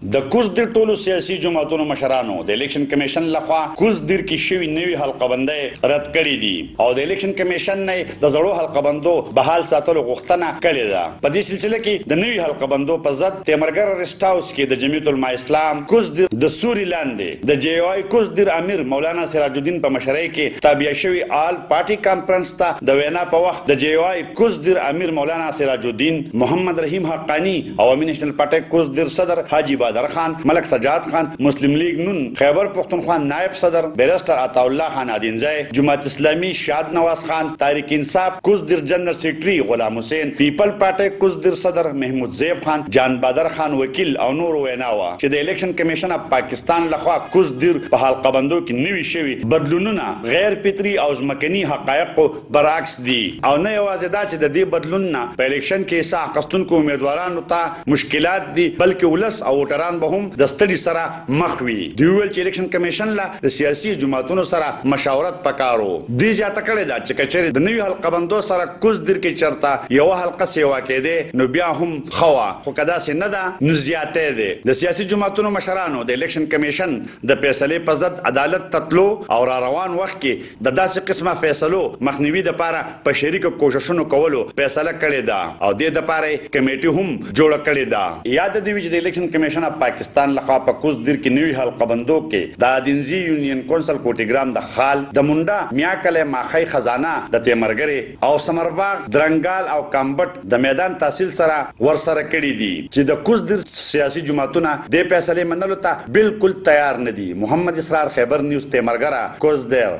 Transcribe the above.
د کوزدیر ټولو سیاسي جماعتونو مشرانو د الیکشن کمیشن لخوا کوزدیر کې شوی نوی حلقه بندۍ رد کړې دي او د الیکشن کمیشن نه د زړو حلقه بندو بحال ساتلو غوښتنه کړې ده. په دې سلسله کې د نوی حلقه بندو په ضد تیمرګر ریسټ هاوس کې د جمعیت العلماء اسلام کوزدیر د سوري لاندې د جی واي کوزدیر امیر مولانا سراج الدین په مشرۍ کې تابع شوی آل پارټي کانفرنس ته د وینا په وخت د جی واي کوزدیر امیر مولانا سراج الدین محمد رحیم حقانی او نېشنل پارټي کوزدیر صدر حاجی بادر خان، ملک سجاد خان، مسلم لیگ نون خیبر پختونخوا نائب صدر بیرسٹر عطا اللہ خان آدینزئی، جماعت اسلامی شاد نواز خان، تحریک انصاف کوزدیر جنرل سیکرٹری غلام حسین، پیپل پارٹی کوزدیر صدر محمود زیب خان، جان بادر خان وکیل او نور ویناوه چې د الیکشن کمیشن اف پاکستان لخوا کوزدیر په حلقه بندو کې نوي شوي بدلونونه غیر فطري او ځمکني حقایقو برعکس دي او نه یوازې دا چې د دې بدلونونه په الیکشن کې حصه اخیستونکو امیدوارانو ته مشکلات دي بلکې ولس او ووټران به هم د ستړي سره مخ وي. دوی ویل چې الیکشن کمیشن لا د سیاسي جماعتونو سره مشاورت پکارو. دوی زیاته کړې ده چې کچېرې د نوي حلقه بندو سره کوزدیر کې چرته یو حلقه سیوا کېده نو بیا هم خوا خو کدا سي نه ده نو زیاتې ده. د سیاسي جماعتونو مشرانو د الیکشن کمیشن د فیصلې په ضد عدالت تطلو او را روان وخت کې د داسې قسمه فیصلو مخنیوي لپاره په شریک کوششونو کولو فیصله کړې ده او د دې لپاره کمیټي هم جوړ کړې ده. یاد دی چې د الیکشن کمیشن اف پاکستان لخوا په کوزدیر کې نوی حلقه بندو کې د ادینزي یونین کونسل کوټیګرام د خال د منډا میاکله ماخی خزانه د تیمرګری او سمرباغ درنګال او کامبټ د میدان تحصیل سره ورسره کړي دي چې د کوزدیر سیاسي جماعتونه د فیصله منلو ته بالکل تیار نه دي. محمد اسرار خیبر نیوز تیمرګرا کوزدیر.